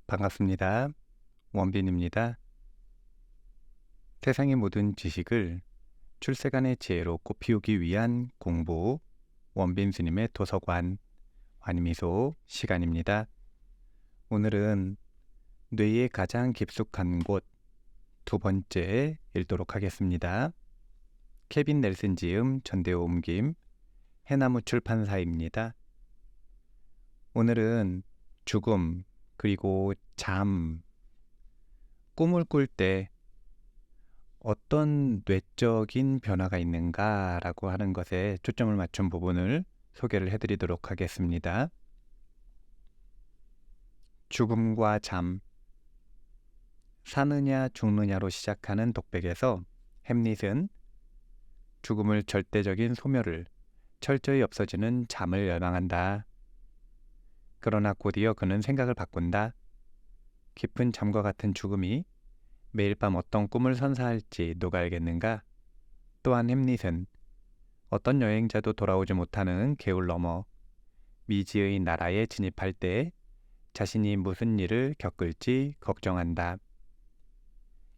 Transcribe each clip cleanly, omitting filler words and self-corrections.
반갑습니다. 원빈입니다. 세상의 모든 지식을 출세간의 지혜로 꽃피우기 위한 공부, 원빈 스님의 도서관, 환미소 시간입니다. 오늘은 뇌의 가장 깊숙한 곳 두 번째 읽도록 하겠습니다. 케빈 넬슨 지음, 전대호 옮김, 해나무 출판사입니다. 오늘은 죽음, 그리고 잠, 꿈을 꿀 때 어떤 뇌적인 변화가 있는가라고 하는 것에 초점을 맞춘 부분을 소개를 해드리도록 하겠습니다. 죽음과 잠, 사느냐 죽느냐로 시작하는 독백에서 햄릿은 죽음을 절대적인 소멸을, 철저히 없어지는 잠을 열망한다. 그러나 곧이어 그는 생각을 바꾼다. 깊은 잠과 같은 죽음이 매일 밤 어떤 꿈을 선사할지 누가 알겠는가? 또한 햄릿은 어떤 여행자도 돌아오지 못하는 개울 너머 미지의 나라에 진입할 때 자신이 무슨 일을 겪을지 걱정한다.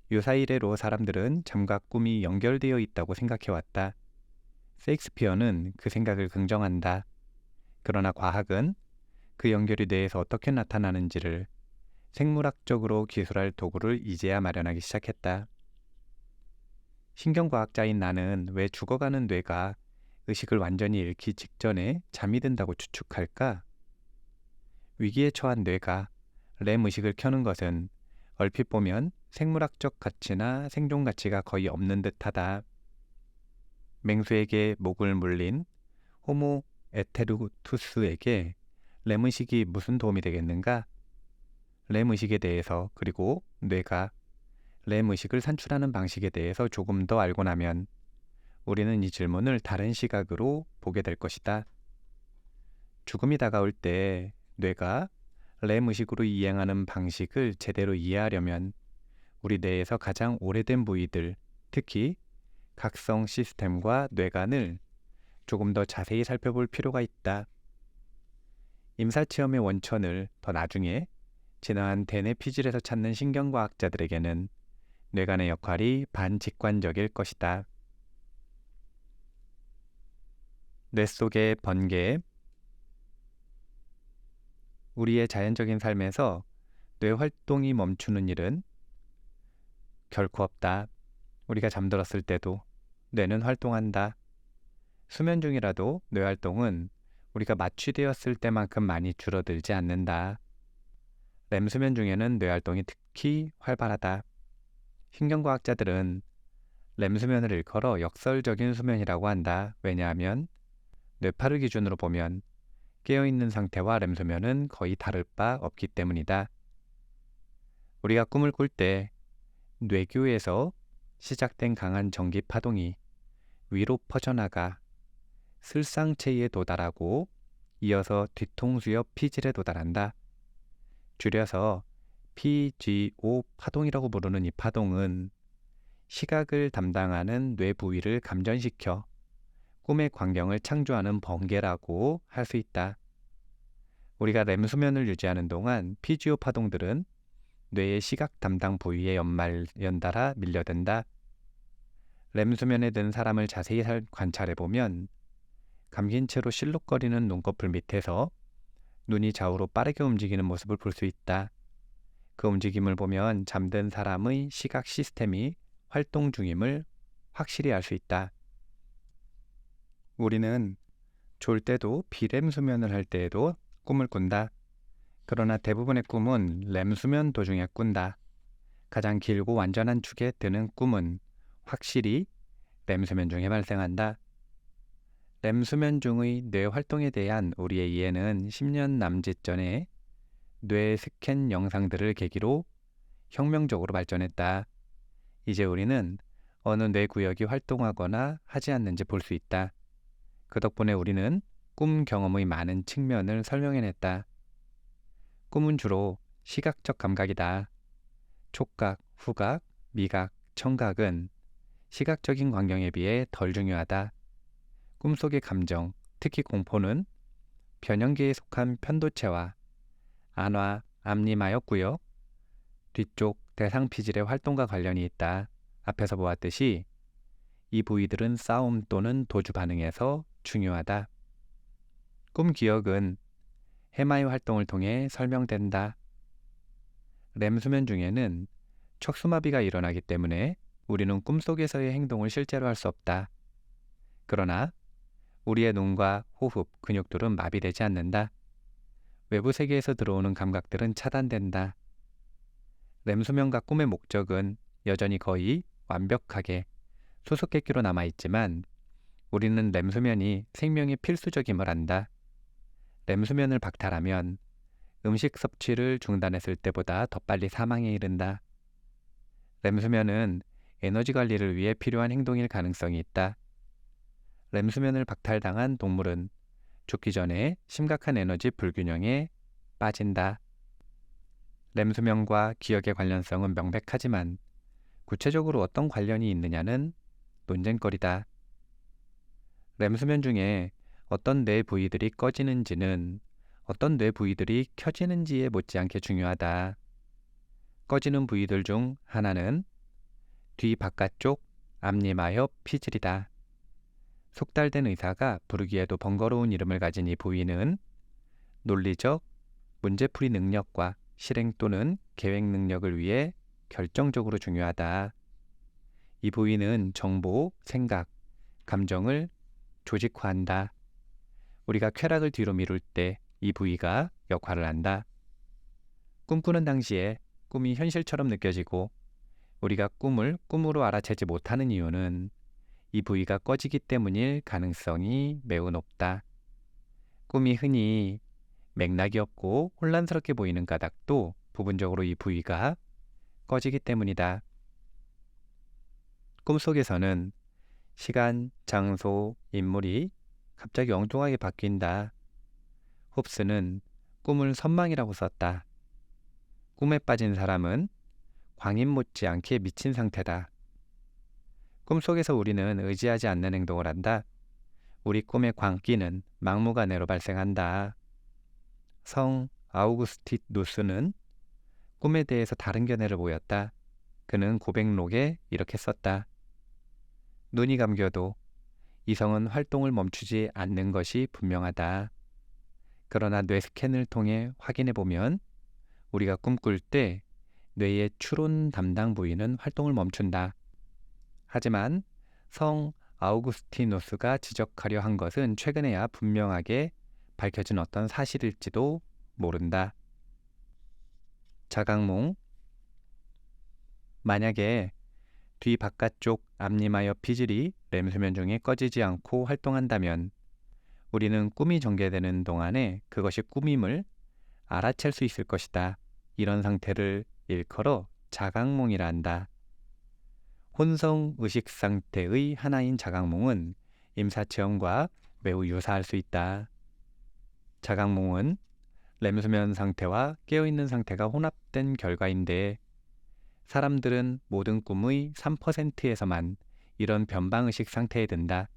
유사 이래로 사람들은 잠과 꿈이 연결되어 있다고 생각해왔다. 셰익스피어는 그 생각을 긍정한다. 그러나 과학은 그 연결이 뇌에서 어떻게 나타나는지를 생물학적으로 기술할 도구를 이제야 마련하기 시작했다. 신경과학자인 나는 왜 죽어가는 뇌가 의식을 완전히 잃기 직전에 잠이 든다고 추측할까? 위기에 처한 뇌가 렘 의식을 켜는 것은 얼핏 보면 생물학적 가치나 생존 가치가 거의 없는 듯하다. 맹수에게 목을 물린 호모 에테루투스에게 렘 의식이 무슨 도움이 되겠는가? 렘 의식에 대해서, 그리고 뇌가 렘 의식을 산출하는 방식에 대해서 조금 더 알고 나면 우리는 이 질문을 다른 시각으로 보게 될 것이다. 죽음이 다가올 때 뇌가 렘 의식으로 이행하는 방식을 제대로 이해하려면 우리 뇌에서 가장 오래된 부위들, 특히 각성 시스템과 뇌관을 조금 더 자세히 살펴볼 필요가 있다. 임사체험의 원천을 더 나중에 진화한 대뇌 피질에서 찾는 신경과학자들에게는 뇌관의 역할이 반직관적일 것이다. 뇌 속의 번개. 우리의 자연적인 삶에서 뇌 활동이 멈추는 일은 결코 없다. 우리가 잠들었을 때도 뇌는 활동한다. 수면 중이라도 뇌 활동은 우리가 마취되었을 때만큼 많이 줄어들지 않는다. 렘 수면 중에는 뇌 활동이 특히 활발하다. 신경과학자들은 렘 수면을 일컬어 역설적인 수면이라고 한다. 왜냐하면 뇌파를 기준으로 보면 깨어있는 상태와 렘 수면은 거의 다를 바 없기 때문이다. 우리가 꿈을 꿀 때 뇌교에서 시작된 강한 전기 파동이 위로 퍼져나가 슬상체에 도달하고 이어서 뒤통수 옆 피질에 도달한다. 줄여서 PGO 파동이라고 부르는 이 파동은 시각을 담당하는 뇌 부위를 감전시켜 꿈의 광경을 창조하는 번개라고 할 수 있다. 우리가 렘 수면을 유지하는 동안 PGO 파동들은 뇌의 시각 담당 부위에 연달아 밀려든다. 렘 수면에 든 사람을 자세히 관찰해보면 감긴 채로 실룩거리는 눈꺼풀 밑에서 눈이 좌우로 빠르게 움직이는 모습을 볼 수 있다. 그 움직임을 보면 잠든 사람의 시각 시스템이 활동 중임을 확실히 알 수 있다. 우리는 졸 때도 비렘 수면을 할 때에도 꿈을 꾼다. 그러나 대부분의 꿈은 렘 수면 도중에 꾼다. 가장 길고 완전한 축에 드는 꿈은 확실히 렘 수면 중에 발생한다. 렘 수면 중의 뇌 활동에 대한 우리의 이해는 10년 남짓 전에 뇌 스캔 영상들을 계기로 혁명적으로 발전했다. 이제 우리는 어느 뇌 구역이 활동하거나 하지 않는지 볼 수 있다. 그 덕분에 우리는 꿈 경험의 많은 측면을 설명해냈다. 꿈은 주로 시각적 감각이다. 촉각, 후각, 미각, 청각은 시각적인 광경에 비해 덜 중요하다. 꿈속의 감정, 특히 공포는 변형계에 속한 편도체와 안화, 앞니마였고요. 뒤쪽 대상피질의 활동과 관련이 있다. 앞에서 보았듯이 이 부위들은 싸움 또는 도주 반응에서 중요하다. 꿈 기억은 해마의 활동을 통해 설명된다. 렘수면 중에는 척수마비가 일어나기 때문에 우리는 꿈속에서의 행동을 실제로 할 수 없다. 그러나 우리의 눈과 호흡, 근육들은 마비되지 않는다. 외부 세계에서 들어오는 감각들은 차단된다. 렘수면과 꿈의 목적은 여전히 거의 완벽하게 수수께끼로 남아있지만 우리는 렘수면이 생명의 필수적임을 안다. 렘수면을 박탈하면 음식 섭취를 중단했을 때보다 더 빨리 사망에 이른다. 렘수면은 에너지 관리를 위해 필요한 행동일 가능성이 있다. 렘수면을 박탈당한 동물은 죽기 전에 심각한 에너지 불균형에 빠진다. 렘수면과 기억의 관련성은 명백하지만 구체적으로 어떤 관련이 있느냐는 논쟁거리다. 렘수면 중에 어떤 뇌 부위들이 꺼지는지는 어떤 뇌 부위들이 켜지는지에 못지않게 중요하다. 꺼지는 부위들 중 하나는 뒤 바깥쪽 앞니마옆 피질이다. 숙달된 의사가 부르기에도 번거로운 이름을 가진 이 부위는 논리적, 문제풀이 능력과 실행 또는 계획 능력을 위해 결정적으로 중요하다. 이 부위는 정보, 생각, 감정을 조직화한다. 우리가 쾌락을 뒤로 미룰 때 이 부위가 역할을 한다. 꿈꾸는 당시에 꿈이 현실처럼 느껴지고 우리가 꿈을 꿈으로 알아채지 못하는 이유는 이 부위가 꺼지기 때문일 가능성이 매우 높다. 꿈이 흔히 맥락이 없고 혼란스럽게 보이는 까닭도 부분적으로 이 부위가 꺼지기 때문이다. 꿈속에서는 시간, 장소, 인물이 갑자기 엉뚱하게 바뀐다. 홉스는 꿈을 선망이라고 썼다. 꿈에 빠진 사람은 광인 못지않게 미친 상태다. 꿈속에서 우리는 의지하지 않는 행동을 한다. 우리 꿈의 광기는 막무가내로 발생한다. 성 아우구스티누스는 꿈에 대해서 다른 견해를 보였다. 그는 고백록에 이렇게 썼다. 눈이 감겨도 이성은 활동을 멈추지 않는 것이 분명하다. 그러나 뇌 스캔을 통해 확인해보면 우리가 꿈꿀 때 뇌의 추론 담당 부위는 활동을 멈춘다. 하지만 성 아우구스티누스가 지적하려 한 것은 최근에야 분명하게 밝혀진 어떤 사실일지도 모른다. 자각몽. 만약에 뒤 바깥쪽 앞니마옆 피질이 렘수면 중에 꺼지지 않고 활동한다면 우리는 꿈이 전개되는 동안에 그것이 꿈임을 알아챌 수 있을 것이다. 이런 상태를 일컬어 자각몽이라 한다. 혼성 의식 상태의 하나인 자각몽은 임사체험과 매우 유사할 수 있다. 자각몽은 렘수면 상태와 깨어있는 상태가 혼합된 결과인데 사람들은 모든 꿈의 3%에서만 이런 변방의식 상태에 든다.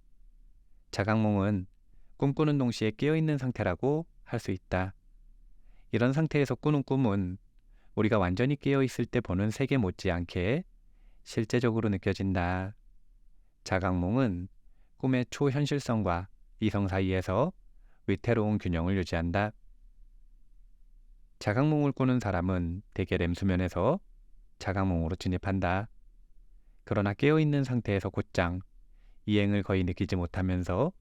자각몽은 꿈꾸는 동시에 깨어있는 상태라고 할 수 있다. 이런 상태에서 꾸는 꿈은 우리가 완전히 깨어있을 때 보는 세계 못지않게 실제적으로 느껴진다. 자각몽은 꿈의 초현실성과 이성 사이에서 위태로운 균형을 유지한다. 자각몽을 꾸는 사람은 대개 렘수면에서 자각몽으로 진입한다. 그러나 깨어있는 상태에서 곧장 이행을 거의 느끼지 못하면서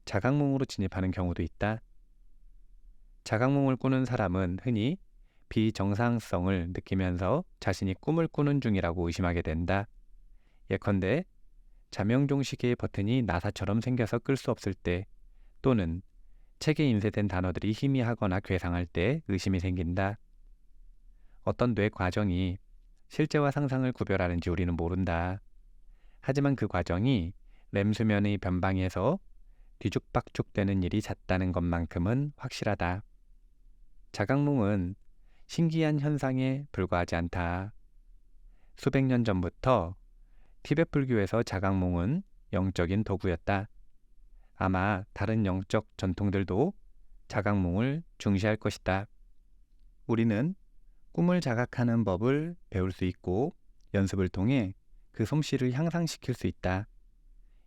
자각몽으로 진입하는 경우도 있다. 자각몽을 꾸는 사람은 흔히 비정상성을 느끼면서 자신이 꿈을 꾸는 중이라고 의심하게 된다. 예컨대 자명종 시계의 버튼이 나사처럼 생겨서 끌 수 없을 때 또는 책에 인쇄된 단어들이 희미하거나 괴상할 때 의심이 생긴다. 어떤 뇌 과정이 실제와 상상을 구별하는지 우리는 모른다. 하지만 그 과정이 렘수면의 변방에서 뒤죽박죽되는 일이 잦다는 것만큼은 확실하다. 자각몽은 신기한 현상에 불과하지 않다. 수백 년 전부터 티베트 불교에서 자각몽은 영적인 도구였다. 아마 다른 영적 전통들도 자각몽을 중시할 것이다. 우리는 꿈을 자각하는 법을 배울 수 있고 연습을 통해 그 솜씨를 향상시킬 수 있다.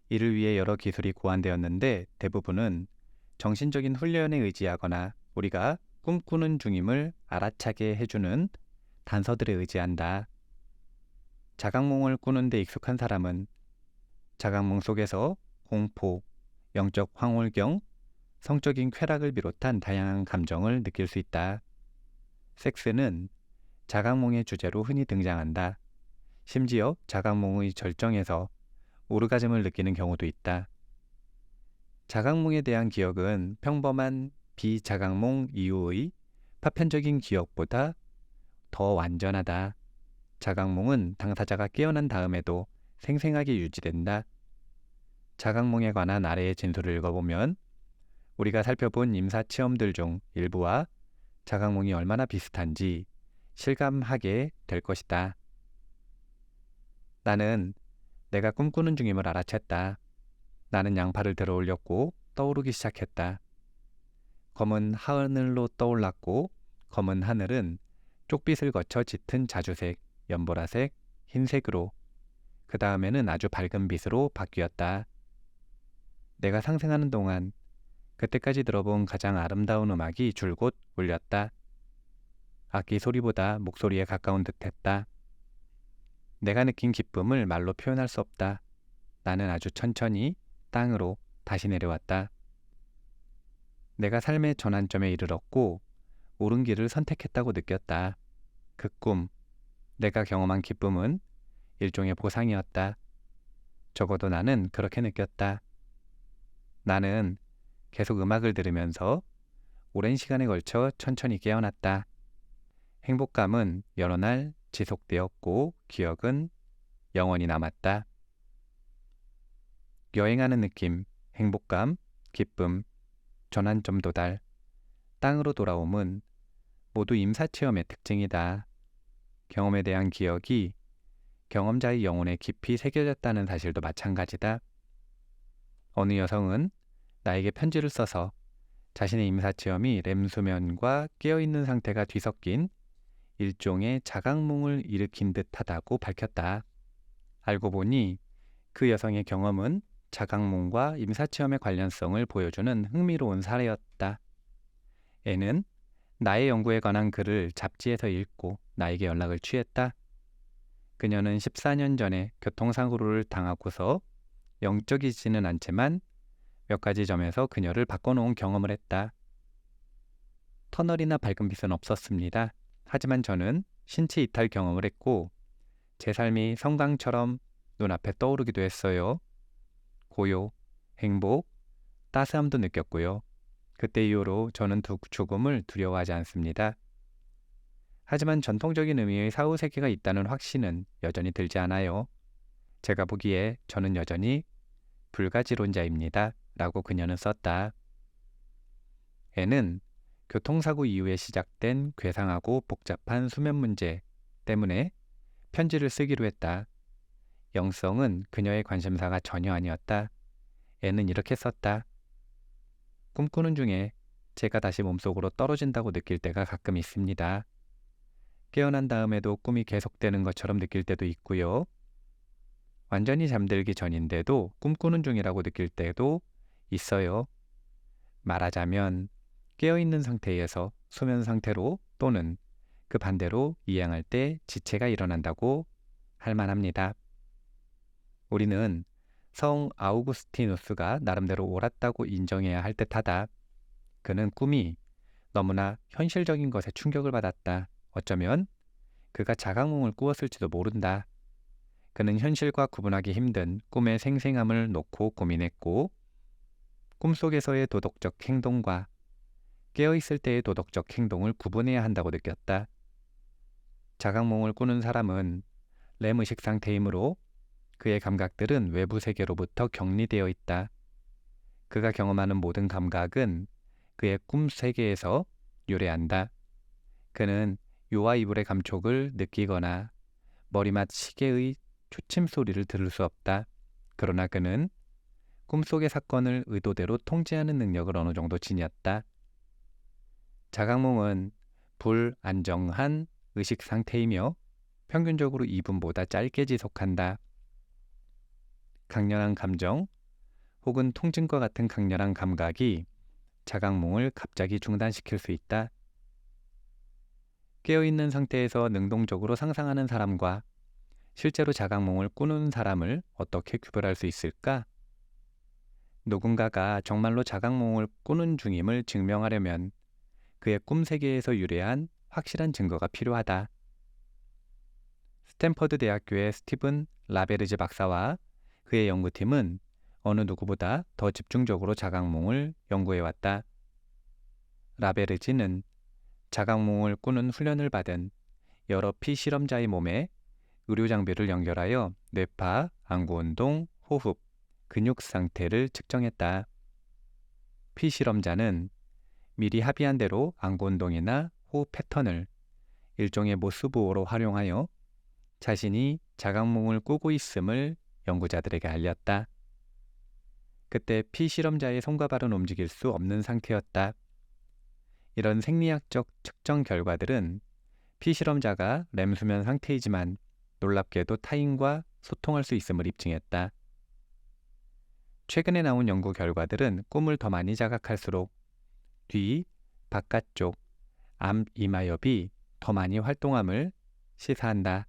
이를 위해 여러 기술이 고안되었는데 대부분은 정신적인 훈련에 의지하거나 우리가 꿈꾸는 중임을 알아차게 해주는 단서들에 의지한다. 자각몽을 꾸는 데 익숙한 사람은 자각몽 속에서 공포, 영적 황홀경, 성적인 쾌락을 비롯한 다양한 감정을 느낄 수 있다. 섹스는 자각몽의 주제로 흔히 등장한다. 심지어 자각몽의 절정에서 오르가즘을 느끼는 경우도 있다. 자각몽에 대한 기억은 평범한 비자각몽 이후의 파편적인 기억보다 더 완전하다. 자각몽은 당사자가 깨어난 다음에도 생생하게 유지된다. 자각몽에 관한 아래의 진술을 읽어보면 우리가 살펴본 임사체험들 중 일부와 자각몽이 얼마나 비슷한지 실감하게 될 것이다. 나는 내가 꿈꾸는 중임을 알아챘다. 나는 양팔을 들어 올렸고 떠오르기 시작했다. 검은 하늘로 떠올랐고 검은 하늘은 쪽빛을 거쳐 짙은 자주색, 연보라색, 흰색으로 그 다음에는 아주 밝은 빛으로 바뀌었다. 내가 상생하는 동안 그때까지 들어본 가장 아름다운 음악이 줄곧 울렸다. 악기 소리보다 목소리에 가까운 듯했다. 내가 느낀 기쁨을 말로 표현할 수 없다. 나는 아주 천천히 땅으로 다시 내려왔다. 내가 삶의 전환점에 이르렀고 옳은 길을 선택했다고 느꼈다. 그 꿈, 내가 경험한 기쁨은 일종의 보상이었다. 적어도 나는 그렇게 느꼈다. 나는 계속 음악을 들으면서 오랜 시간에 걸쳐 천천히 깨어났다. 행복감은 여러 날 지속되었고 기억은 영원히 남았다. 여행하는 느낌, 행복감, 기쁨, 전환점 도달, 땅으로 돌아옴은 모두 임사체험의 특징이다. 경험에 대한 기억이 경험자의 영혼에 깊이 새겨졌다는 사실도 마찬가지다. 어느 여성은 나에게 편지를 써서 자신의 임사체험이 렘수면과 깨어있는 상태가 뒤섞인 일종의 자각몽을 일으킨 듯하다고 밝혔다. 알고 보니 그 여성의 경험은 자각몽과 임사체험의 관련성을 보여주는 흥미로운 사례였다. 애는 나의 연구에 관한 글을 잡지에서 읽고 나에게 연락을 취했다. 그녀는 14년 전에 교통사고를 당하고서 영적이지는 않지만 몇 가지 점에서 그녀를 바꿔놓은 경험을 했다. 터널이나 밝은 빛은 없었습니다. 하지만 저는 신체 이탈 경험을 했고 제 삶이 성광처럼 눈앞에 떠오르기도 했어요. 고요, 행복, 따스함도 느꼈고요. 그때 이후로 저는 죽음을 두려워하지 않습니다. 하지만 전통적인 의미의 사후세계가 있다는 확신은 여전히 들지 않아요. 제가 보기에 저는 여전히 불가지론자입니다. 라고 그녀는 썼다. 애는 교통사고 이후에 시작된 괴상하고 복잡한 수면 문제 때문에 편지를 쓰기로 했다. 영성은 그녀의 관심사가 전혀 아니었다. 애는 이렇게 썼다. 꿈꾸는 중에 제가 다시 몸속으로 떨어진다고 느낄 때가 가끔 있습니다. 깨어난 다음에도 꿈이 계속되는 것처럼 느낄 때도 있고요. 완전히 잠들기 전인데도 꿈꾸는 중이라고 느낄 때도 있어요. 말하자면 깨어있는 상태에서 수면 상태로 또는 그 반대로 이양할 때 지체가 일어난다고 할 만합니다. 우리는 성 아우구스티누스가 나름대로 옳았다고 인정해야 할 듯하다. 그는 꿈이 너무나 현실적인 것에 충격을 받았다. 어쩌면 그가 자각몽을 꾸었을지도 모른다. 그는 현실과 구분하기 힘든 꿈의 생생함을 놓고 고민했고 꿈속에서의 도덕적 행동과 깨어있을 때의 도덕적 행동을 구분해야 한다고 느꼈다. 자각몽을 꾸는 사람은 렘의식 상태이므로 그의 감각들은 외부 세계로부터 격리되어 있다. 그가 경험하는 모든 감각은 그의 꿈 세계에서 유래한다. 그는 요와 이불의 감촉을 느끼거나 머리맡 시계의 초침 소리를 들을 수 없다. 그러나 그는 꿈속의 사건을 의도대로 통제하는 능력을 어느 정도 지녔다. 자각몽은 불안정한 의식 상태이며 평균적으로 2분보다 짧게 지속한다. 강렬한 감정 혹은 통증과 같은 강렬한 감각이 자각몽을 갑자기 중단시킬 수 있다. 깨어있는 상태에서 능동적으로 상상하는 사람과 실제로 자각몽을 꾸는 사람을 어떻게 구별할 수 있을까? 누군가가 정말로 자각몽을 꾸는 중임을 증명하려면 그의 꿈 세계에서 유래한 확실한 증거가 필요하다. 스탠퍼드 대학교의 스티븐 라베르즈 박사와 그의 연구팀은 어느 누구보다 더 집중적으로 자각몽을 연구해왔다. 라베르즈는 자각몽을 꾸는 훈련을 받은 여러 피실험자의 몸에 의료 장비를 연결하여 뇌파, 안구운동, 호흡, 근육 상태를 측정했다. 피실험자는 미리 합의한 대로 안구운동이나 호흡 패턴을 일종의 모스부호로 활용하여 자신이 자각몽을 꾸고 있음을 연구자들에게 알렸다. 그때 피실험자의 손과 발은 움직일 수 없는 상태였다. 이런 생리학적 측정 결과들은 피실험자가 렘수면 상태이지만 놀랍게도 타인과 소통할 수 있음을 입증했다. 최근에 나온 연구 결과들은 꿈을 더 많이 자각할수록 뒤, 바깥쪽, 암 이마엽이 더 많이 활동함을 시사한다.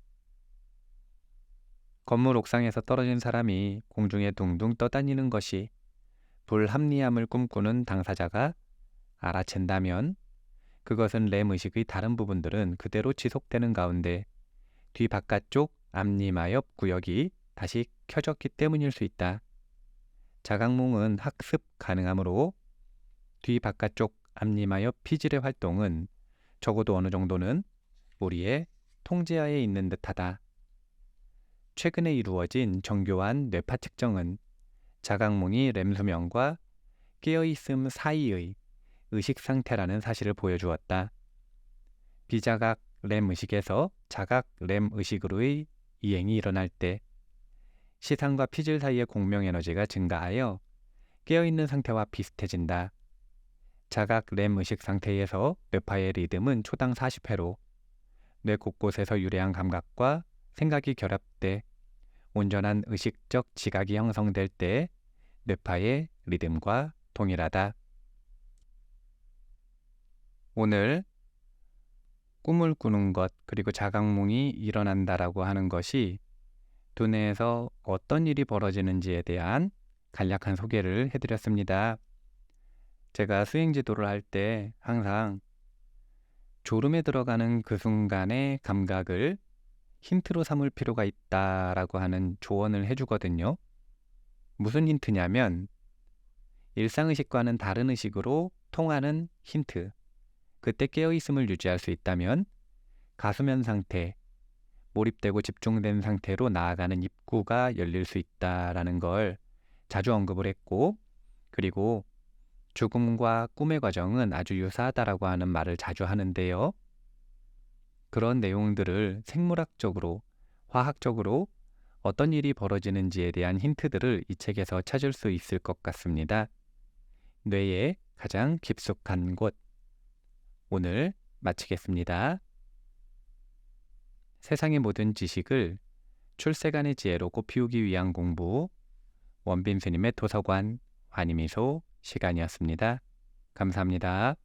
건물 옥상에서 떨어진 사람이 공중에 둥둥 떠다니는 것이 불합리함을 꿈꾸는 당사자가 알아챈다면 그것은 렘 의식의 다른 부분들은 그대로 지속되는 가운데 뒤 바깥쪽 앞니마엽 구역이 다시 켜졌기 때문일 수 있다. 자각몽은 학습 가능하므로 뒤 바깥쪽 앞니마엽 피질의 활동은 적어도 어느 정도는 우리의 통제하에 있는 듯하다. 최근에 이루어진 정교한 뇌파 측정은 자각몽이 렘수면과 깨어있음 사이의 의식 상태라는 사실을 보여주었다. 비자각 렘 의식에서 자각 렘 의식으로의 이행이 일어날 때 시상과 피질 사이의 공명 에너지가 증가하여 깨어있는 상태와 비슷해진다. 자각 렘 의식 상태에서 뇌파의 리듬은 초당 40회로 뇌 곳곳에서 유래한 감각과 생각이 결합돼 온전한 의식적 지각이 형성될 때 뇌파의 리듬과 동일하다. 오늘 꿈을 꾸는 것 그리고 자각몽이 일어난다라고 하는 것이 두뇌에서 어떤 일이 벌어지는지에 대한 간략한 소개를 해드렸습니다. 제가 수행 지도를 할 때 항상 졸음에 들어가는 그 순간의 감각을 힌트로 삼을 필요가 있다라고 하는 조언을 해주거든요. 무슨 힌트냐면 일상의식과는 다른 의식으로 통하는 힌트. 그때 깨어있음을 유지할 수 있다면 가수면 상태, 몰입되고 집중된 상태로 나아가는 입구가 열릴 수 있다라는 걸 자주 언급을 했고, 그리고 죽음과 꿈의 과정은 아주 유사하다라고 하는 말을 자주 하는데요. 그런 내용들을 생물학적으로, 화학적으로 어떤 일이 벌어지는지에 대한 힌트들을 이 책에서 찾을 수 있을 것 같습니다. 뇌의 가장 깊숙한 곳. 오늘 마치겠습니다. 세상의 모든 지식을 출세간의 지혜로 꽃피우기 위한 공부, 원빈 스님의 도서관, 환희미소 시간이었습니다. 감사합니다.